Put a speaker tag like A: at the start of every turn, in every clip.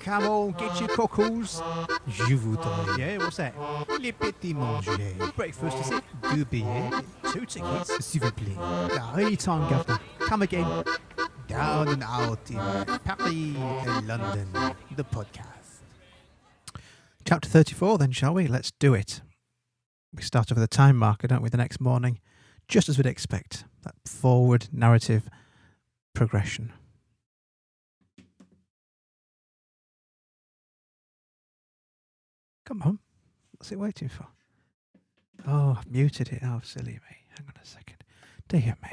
A: Come on, get your cockles. Je voudrais. Yeah, what's that? Les petits manger. Breakfast, is it? Deux billets. 2 tickets, s'il vous plaît. Anytime, governor. Come again. Down and out in Paris and London. The podcast. Chapter 34 then, shall we? Let's do it. We start off with a time marker, don't we, the next morning? Just as we'd expect. That forward narrative progression. Come on. What's it waiting for? Oh, I've muted it. Oh, silly me. Hang on a second. Dear me.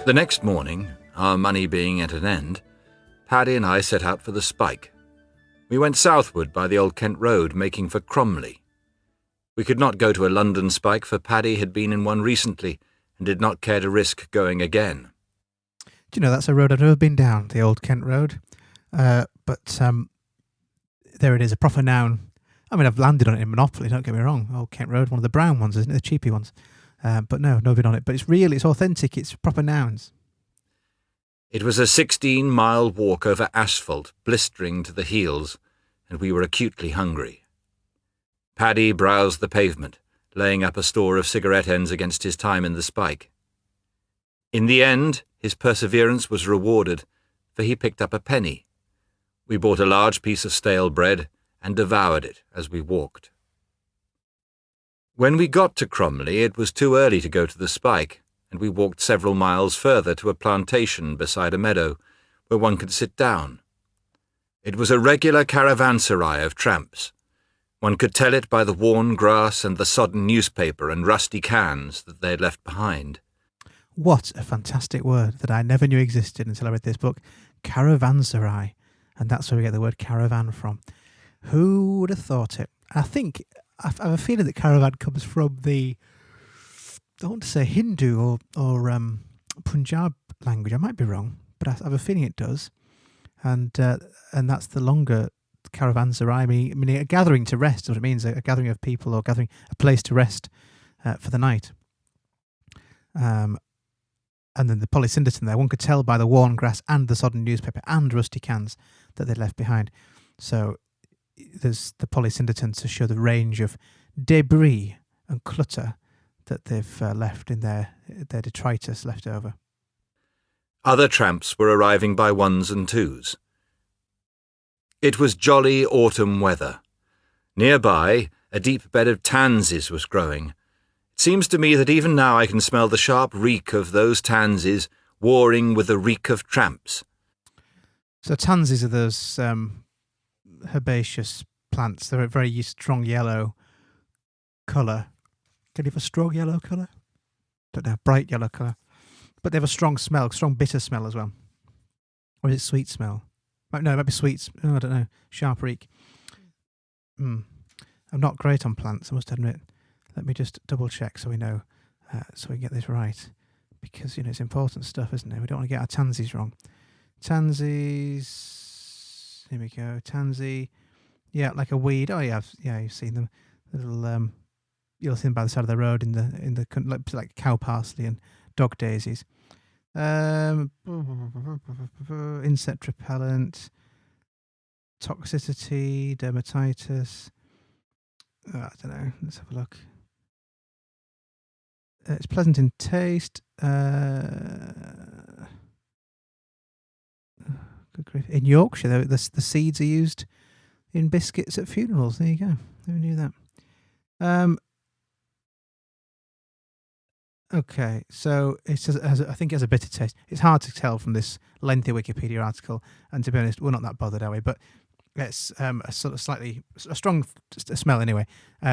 B: The next morning, our money being at an end, Paddy and I set out for the Spike. We went southward by the Old Kent Road, making for Cromley. We could not go to a London Spike, for Paddy had been in one recently and did not care to risk going again.
A: Do you know, that's a road I've never been down, the Old Kent Road. But there it is, a proper noun. I mean, I've landed on it in Monopoly, don't get me wrong. Old Kent Road, one of the brown ones, isn't it? The cheapy ones. But no, never been on it. But it's real, it's authentic, it's proper nouns.
B: It was a 16-mile walk over asphalt, blistering to the heels, and we were acutely hungry. Paddy browsed the pavement, laying up a store of cigarette ends against his time in the Spike. In the end, his perseverance was rewarded, for he picked up a penny. We bought a large piece of stale bread and devoured it as we walked. When we got to Cromley, it was too early to go to the Spike, and we walked several miles further to a plantation beside a meadow, where one could sit down. It was a regular caravanserai of tramps. One could tell it by the worn grass and the sodden newspaper and rusty cans that they had left behind.
A: What a fantastic word that I never knew existed until I read this book. Caravanserai. And that's where we get the word caravan from. Who would have thought it? I have a feeling that caravan comes from the, I don't want to say Hindu or Punjab language. I might be wrong, but I have a feeling it does. And that's the longer caravanserai, meaning a gathering to rest. What it means, a gathering of people or gathering a place to rest for the night. And then the polysyndeton there, one could tell by the worn grass and the sodden newspaper and rusty cans that they left behind. So there's the polysyndeton to show the range of debris and clutter that they've left in their detritus left over.
B: Other tramps were arriving by ones and twos. It was jolly autumn weather. Nearby, a deep bed of tansies was growing. It seems to me that even now I can smell the sharp reek of those tansies warring with the reek of tramps.
A: So tansies are those herbaceous plants. They're a very strong yellow colour. Can you have a strong yellow colour? Don't know, bright yellow colour. But they have a strong smell, strong bitter smell as well. Or is it sweet smell? No, it might be sweet. Oh, I don't know. Sharp reek. I'm not great on plants, I must admit. Let me just double check so we know, so we can get this right. Because, it's important stuff, isn't it? We don't want to get our tansies wrong. Tansies. Here we go. Tansy. Yeah, like a weed. Oh, yeah, you've seen them. Little, you'll see them by the side of the road in the like cow parsley and dog daisies. Insect repellent, toxicity, dermatitis. I don't know. Let's have a look. It's pleasant in taste. Good grief. In Yorkshire, the seeds are used in biscuits at funerals. There you go. Who knew that? Okay, so I think it has a bitter taste. It's hard to tell from this lengthy Wikipedia article, and to be honest, we're not that bothered, are we? But it's a sort of slightly a strong smell anyway,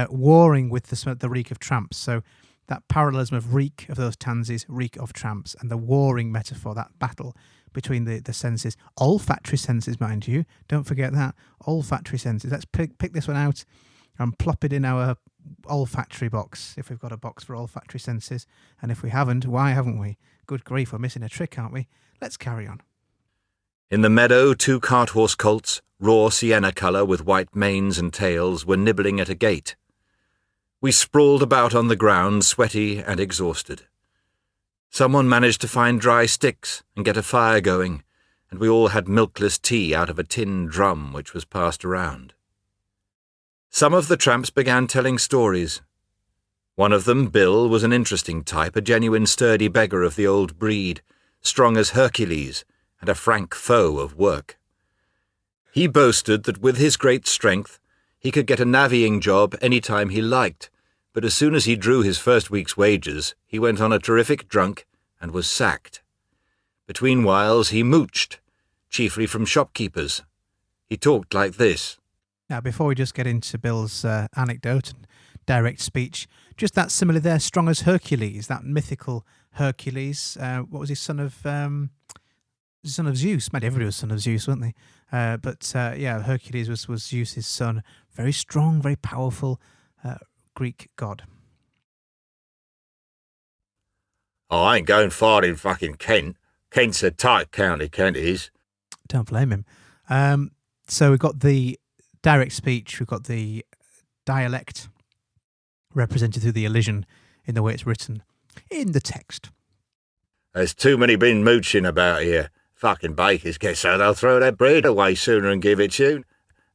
A: warring with the reek of tramps. So that parallelism of reek of those tansies, reek of tramps, and the warring metaphor, that battle between the senses, olfactory senses, mind you. Don't forget that olfactory senses. Let's pick this one out and plop it in our olfactory box, if we've got a box for olfactory senses. And if we haven't, why haven't we? Good grief, we're missing a trick, aren't we? Let's carry on.
B: In the meadow, 2 cart-horse colts, raw sienna colour with white manes and tails, were nibbling at a gate. We sprawled about on the ground, sweaty and exhausted. Someone managed to find dry sticks and get a fire going, and we all had milkless tea out of a tin drum which was passed around. Some of the tramps began telling stories. One of them, Bill, was an interesting type, a genuine sturdy beggar of the old breed, strong as Hercules, and a frank foe of work. He boasted that with his great strength he could get a navvying job any time he liked, but as soon as he drew his first week's wages he went on a terrific drunk and was sacked. Between whiles he mooched, chiefly from shopkeepers. He talked like this.
A: Now, before we just get into Bill's anecdote and direct speech, just that simile there, strong as Hercules, that mythical Hercules. What was he, son of Zeus? Maybe everybody was son of Zeus, weren't they? Hercules was Zeus's son. Very strong, very powerful Greek god.
B: Oh, I ain't going far in fucking Kent. Kent's a tight county, Kent is.
A: Don't blame him. So we've got the direct speech, we've got the dialect represented through the elision in the way it's written in the text.
B: There's too many been mooching about here. Fucking bakers get so they'll throw their bread away sooner than give it to you.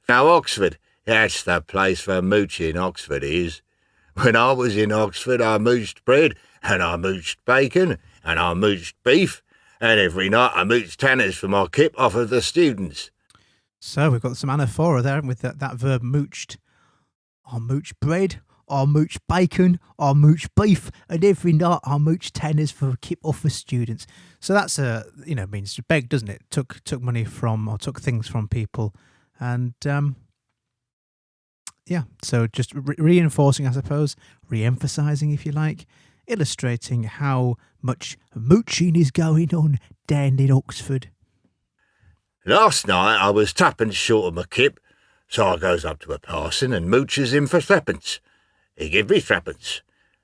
B: Now Oxford, that's the place for mooching, Oxford is. When I was in Oxford I mooched bread, and I mooched bacon, and I mooched beef, and every night I mooched tanners for my kip off of the students.
A: So we've got some anaphora there with that verb mooched. I mooch bread, I mooch bacon, I mooch beef, and every night I mooch tanners for a kip off for students. So that's means to beg, doesn't it? Took money from, or took things from people, and so just reinforcing, I suppose, re-emphasising, if you like, illustrating how much mooching is going on down in Oxford.
B: Last night I was tuppence short of my kip, so I goes up to a parson and mooches him for threepence. He give me threepence,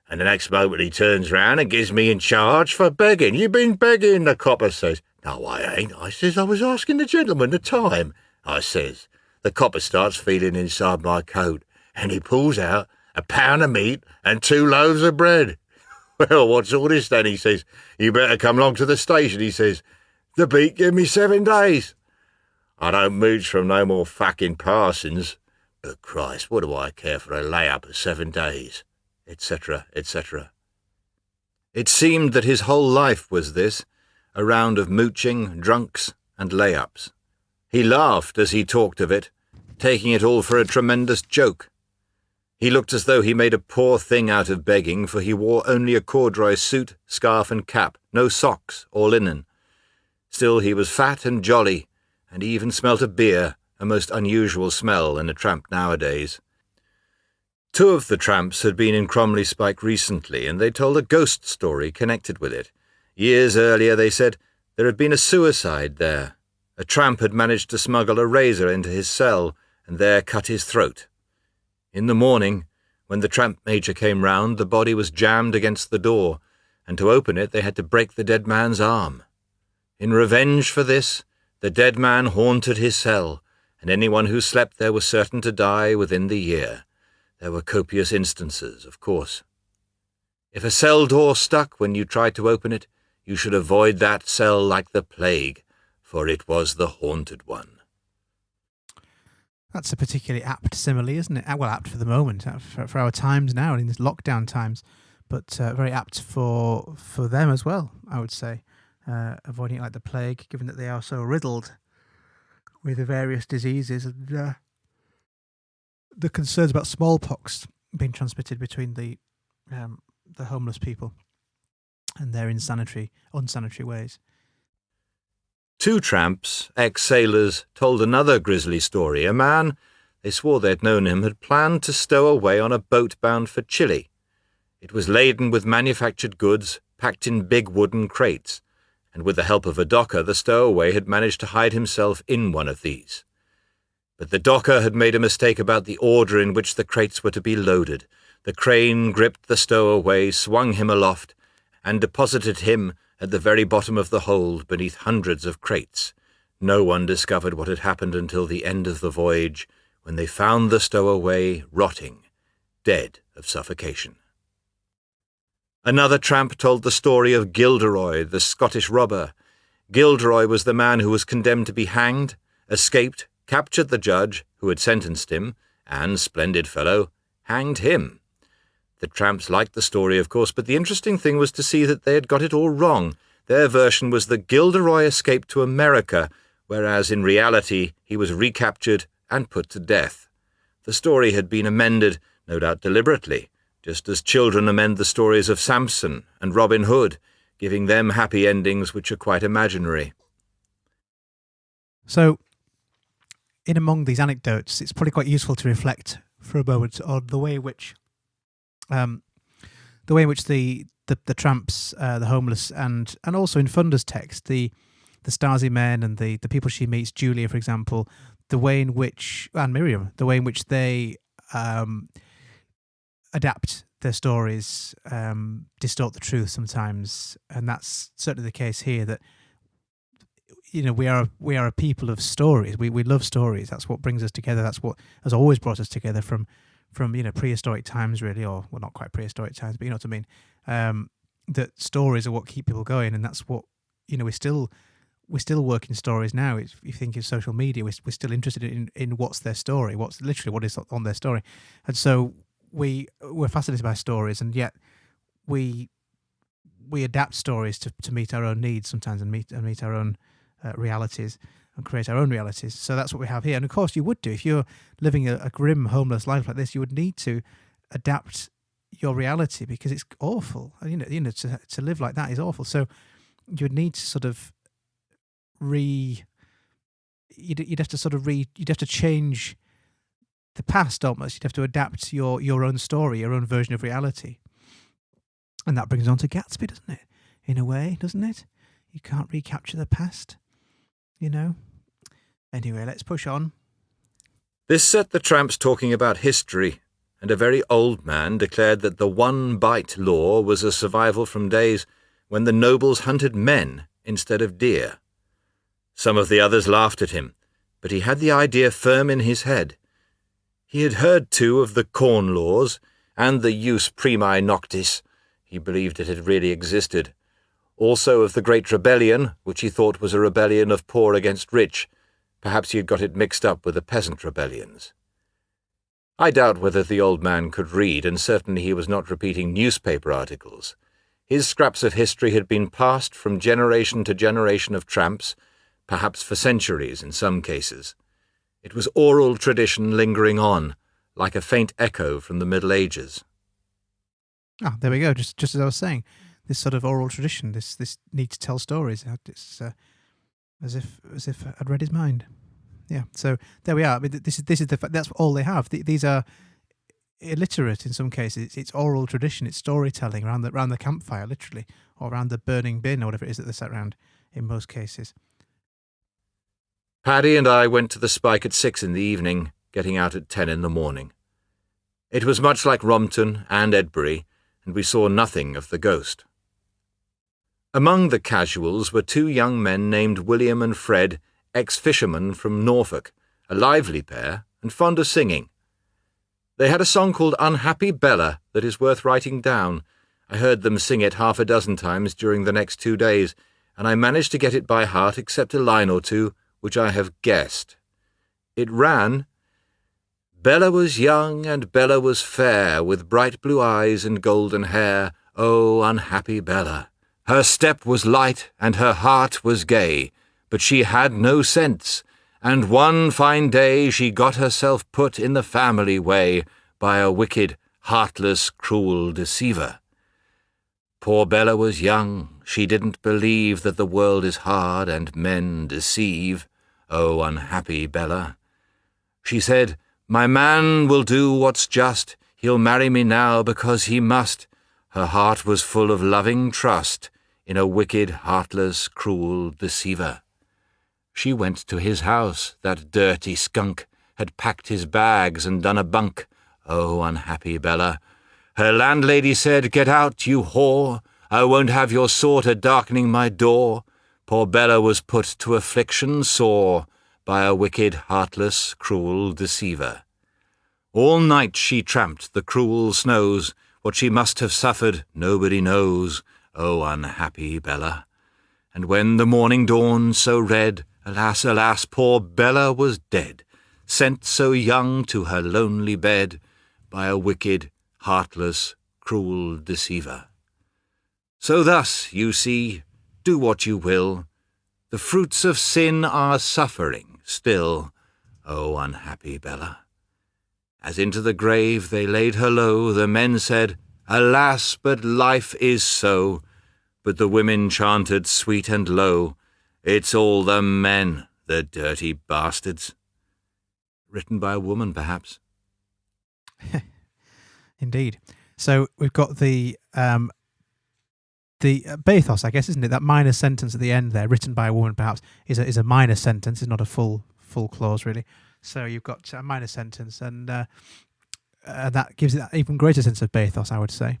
B: and the next moment he turns round and gives me in charge for begging. You been begging, the copper says. No, I ain't. I says, I was asking the gentleman the time, I says. The copper starts feeling inside my coat, and he pulls out a pound of meat and 2 loaves of bread. Well, what's all this then, he says. You better come along to the station, he says. The beat give me 7 days. I don't mooch from no more fucking parsons. But Christ, what do I care for a lay-up of 7 days? Etc., etc. It seemed that his whole life was this, a round of mooching, drunks, and lay-ups. He laughed as he talked of it, taking it all for a tremendous joke. He looked as though he made a poor thing out of begging, for he wore only a corduroy suit, scarf and cap, no socks or linen. Still he was fat and jolly, and he even smelt of beer, a most unusual smell in a tramp nowadays. 2 of the tramps had been in Cromley Spike recently, and they told a ghost story connected with it. Years earlier, they said, there had been a suicide there. A tramp had managed to smuggle a razor into his cell, and there cut his throat. In the morning, when the tramp major came round, the body was jammed against the door, and to open it they had to break the dead man's arm. In revenge for this, the dead man haunted his cell, and anyone who slept there was certain to die within the year. There were copious instances, of course. If a cell door stuck when you tried to open it, you should avoid that cell like the plague, for it was the haunted one.
A: That's a particularly apt simile, isn't it? Well, apt for the moment, for our times now, in these lockdown times, but very apt for them as well, I would say. Avoiding it like the plague, given that they are so riddled with the various diseases and the concerns about smallpox being transmitted between the homeless people and their unsanitary ways.
B: 2 tramps, ex-sailors, told another grisly story. A man, they swore they'd known him, had planned to stow away on a boat bound for Chile. It was laden with manufactured goods, packed in big wooden crates, and with the help of a docker, the stowaway had managed to hide himself in one of these. But the docker had made a mistake about the order in which the crates were to be loaded. The crane gripped the stowaway, swung him aloft, and deposited him at the very bottom of the hold beneath hundreds of crates. No one discovered what had happened until the end of the voyage, when they found the stowaway rotting, dead of suffocation. Another tramp told the story of Gilderoy, the Scottish robber. Gilderoy was the man who was condemned to be hanged, escaped, captured the judge, who had sentenced him, and, splendid fellow, hanged him. The tramps liked the story, of course, but the interesting thing was to see that they had got it all wrong. Their version was that Gilderoy escaped to America, whereas in reality he was recaptured and put to death. The story had been amended, no doubt deliberately, just as children amend the stories of Samson and Robin Hood, giving them happy endings which are quite imaginary.
A: So, in among these anecdotes, it's probably quite useful to reflect for a moment on the way in which the tramps, the homeless, and also in Funda's text, the Stasi men and the people she meets, Julia, for example, the way in which, and Miriam, the way in which they adapt their stories, distort the truth sometimes, and that's certainly the case here. That we are a people of stories. We love stories. That's what brings us together. That's what has always brought us together from prehistoric times, really, or well, not quite prehistoric times, but you know what I mean. That stories are what keep people going, and that's what we still work in stories now. If you think of social media, we're still interested in what's their story, what is on their story, and so we're fascinated by stories, and yet we adapt stories to meet our own needs sometimes, and meet our own realities, and create our own realities. So that's what we have here. And of course you would do if you're living a grim homeless life like this. You would need to adapt your reality because it's awful. To live like that is awful. So you would need to sort of you'd have to change the past almost. You'd have to adapt your own story, your own version of reality. And that brings us on to Gatsby, doesn't it? In a way, doesn't it? You can't recapture the past, Anyway, let's push on.
B: This set the tramps talking about history, and a very old man declared that the one-bite law was a survival from days when the nobles hunted men instead of deer. Some of the others laughed at him, but he had the idea firm in his head. He had heard, too, of the Corn Laws and the Jus Primae Noctis. He believed it had really existed. Also of the Great Rebellion, which he thought was a rebellion of poor against rich. Perhaps he had got it mixed up with the peasant rebellions. I doubt whether the old man could read, and certainly he was not repeating newspaper articles. His scraps of history had been passed from generation to generation of tramps, perhaps for centuries in some cases. It was oral tradition lingering on, like a faint echo from the Middle Ages.
A: Ah, there we go. Just as I was saying, this sort of oral tradition, this need to tell stories. It's as if I'd read his mind. Yeah. So there we are. I mean, this is that's all they have. These are illiterate in some cases. It's oral tradition. It's storytelling around the campfire, literally, or around the burning bin, or whatever it is that they sat around. In most cases.
B: Paddy and I went to the Spike at 6 in the evening, getting out at 10 in the morning. It was much like Rompton and Edbury, and we saw nothing of the ghost. Among the casuals were two young men named William and Fred, ex-fishermen from Norfolk, a lively pair and fond of singing. They had a song called Unhappy Bella that is worth writing down. I heard them sing it half a dozen times during the next 2 days, and I managed to get it by heart except a line or two, which I have guessed. It ran, Bella was young and Bella was fair, with bright blue eyes and golden hair. Oh, unhappy Bella! Her step was light and her heart was gay, but she had no sense, and one fine day she got herself put in the family way by a wicked, heartless, cruel deceiver. Poor Bella was young, she didn't believe that the world is hard and men deceive. Oh, unhappy Bella! She said, My man will do what's just, he'll marry me now because he must. Her heart was full of loving trust in a wicked, heartless, cruel deceiver. She went to his house, that dirty skunk, had packed his bags and done a bunk. Oh, unhappy Bella! Her landlady said, Get out, you whore! I won't have your sort a-darkening my door. Poor Bella was put to affliction sore by a wicked, heartless, cruel deceiver. All night she tramped the cruel snows. What she must have suffered nobody knows. Oh, unhappy Bella! And when the morning dawned so red, alas, alas, poor Bella was dead, sent so young to her lonely bed by a wicked, heartless, cruel deceiver. So thus, you see, do what you will, the fruits of sin are suffering still. Oh, unhappy Bella! As into the grave they laid her low, the men said, Alas, but life is so. But the women chanted sweet and low, It's all the men, the dirty bastards. Written by a woman, perhaps.
A: Indeed. So we've got the bathos, I guess, isn't it? That minor sentence at the end there, written by a woman, perhaps, is a minor sentence. It's not a full clause, really. So you've got a minor sentence, and that gives it that even greater sense of bathos, I would say.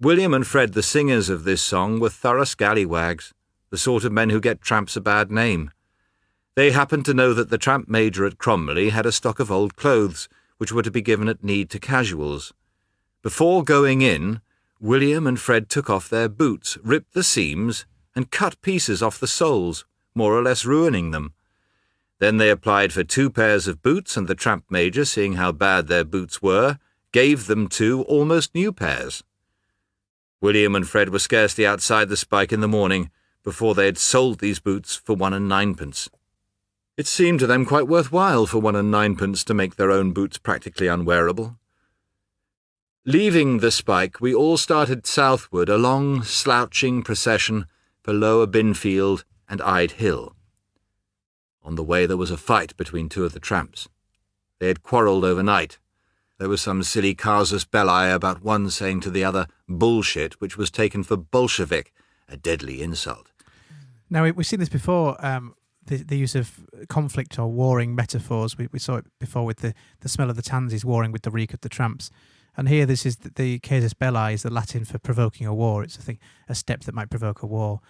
B: William and Fred, the singers of this song, were thorough scallywags, the sort of men who get tramps a bad name. They happened to know that the tramp major at Cromley had a stock of old clothes, which were to be given at need to casuals. Before going in, William and Fred took off their boots, ripped the seams, and cut pieces off the soles, more or less ruining them. Then they applied for 2 pairs of boots, and the tramp major, seeing how bad their boots were, gave them 2 almost new pairs. William and Fred were scarcely outside the Spike in the morning before they had sold these boots for 1 and 9pence. It seemed to them quite worthwhile for 1 and 9pence to make their own boots practically unwearable. Leaving the Spike, we all started southward, a long, slouching procession for Lower Binfield and Ide Hill. On the way there was a fight between 2 of the tramps. They had quarrelled overnight. There was some silly casus belli about one saying to the other bullshit, which was taken for Bolshevik, a deadly insult.
A: Now, we've seen this before, the use of conflict or warring metaphors. We saw it before with the smell of the tansies warring with the reek of the tramps. And here this is the casus belli is the Latin for provoking a war. It's a step that might provoke a war.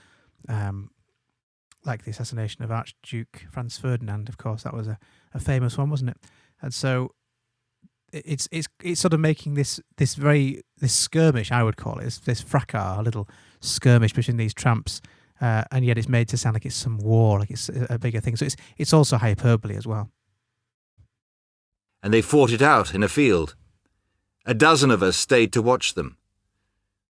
A: Like the assassination of Archduke Franz Ferdinand, of course, that was a famous one, wasn't it? And so it's sort of making this skirmish, I would call it, this fracas, a little skirmish between these tramps, and yet it's made to sound like it's some war, like it's a bigger thing. So it's also hyperbole as well.
B: And they fought it out in a field. A dozen of us stayed to watch them.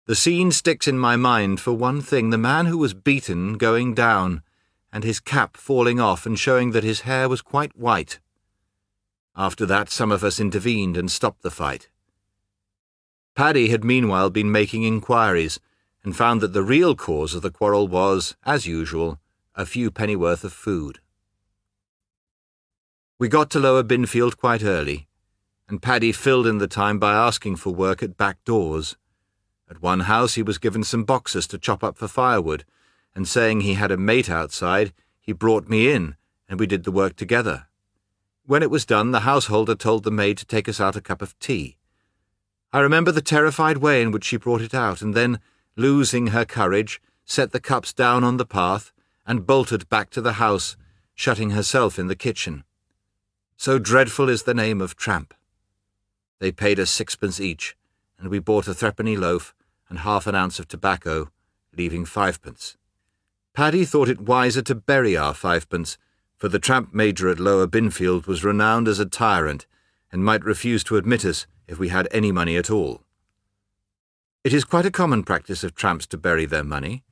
B: The scene sticks in my mind for one thing: the man who was beaten going down, and his cap falling off and showing that his hair was quite white. After that, some of us intervened and stopped the fight. Paddy had meanwhile been making inquiries, and found that the real cause of the quarrel was, as usual, a few pennyworth of food. We got to Lower Binfield quite early, and Paddy filled in the time by asking for work at back doors. At one house he was given some boxes to chop up for firewood, and saying he had a mate outside, he brought me in, and we did the work together. When it was done, the householder told the maid to take us out a cup of tea. I remember the terrified way in which she brought it out, and then, losing her courage, set the cups down on the path, and bolted back to the house, shutting herself in the kitchen. So dreadful is the name of tramp. They paid us 6pence each, and we bought a 3-penny loaf and half an ounce of tobacco, leaving 5pence. Paddy thought it wiser to bury our 5pence, for the tramp major at Lower Binfield was renowned as a tyrant, and might refuse to admit us if we had any money at all. It is quite a common practice of tramps to bury their money.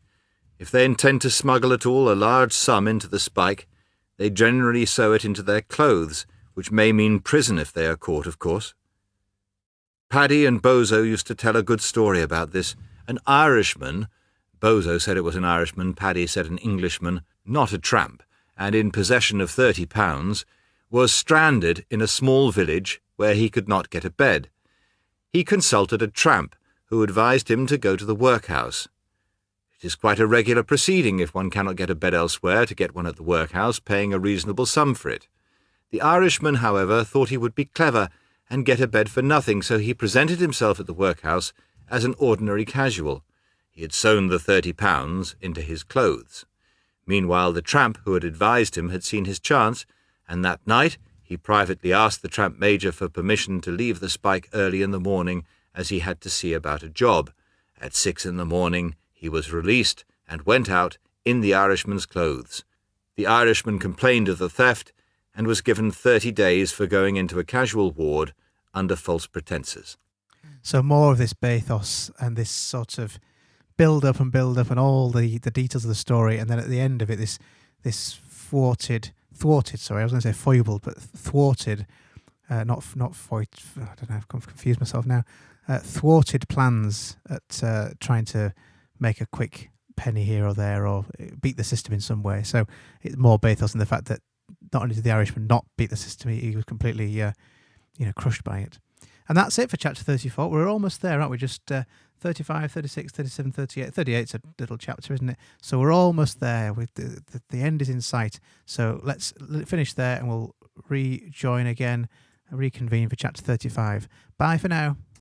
B: If they intend to smuggle at all a large sum into the Spike, they generally sew it into their clothes, which may mean prison if they are caught, of course. Paddy and Bozo used to tell a good story about this. An Irishman, Bozo said it was an Irishman, Paddy said an Englishman, not a tramp, and in possession of £30, was stranded in a small village where he could not get a bed. He consulted a tramp, who advised him to go to the workhouse. It is quite a regular proceeding if one cannot get a bed elsewhere to get one at the workhouse, paying a reasonable sum for it. The Irishman, however, thought he would be clever and get a bed for nothing, so he presented himself at the workhouse as an ordinary casual. He had sewn the £30 into his clothes. Meanwhile, the tramp who had advised him had seen his chance, and that night he privately asked the tramp major for permission to leave the Spike early in the morning, as he had to see about a job. At 6 in the morning he was released and went out in the Irishman's clothes. The Irishman complained of the theft and was given 30 days for going into a casual ward under false pretences.
A: So more of this bathos and this sort of build up and all the details of the story, and then at the end of it, this thwarted. Sorry, I was going to say foibled, but thwarted. Not foiled. I don't know. I've confused myself now. Thwarted plans at trying to make a quick penny here or there, or beat the system in some way. So it's more bathos in the fact that not only did the Irishman not beat the system, he was completely, crushed by it. And that's it for chapter 34. We're almost there, aren't we? Just 35, 36, 37, 38. 38's a little chapter, isn't it? So we're almost there. With the end is in sight. So let's finish there and we'll reconvene for chapter 35. Bye for now.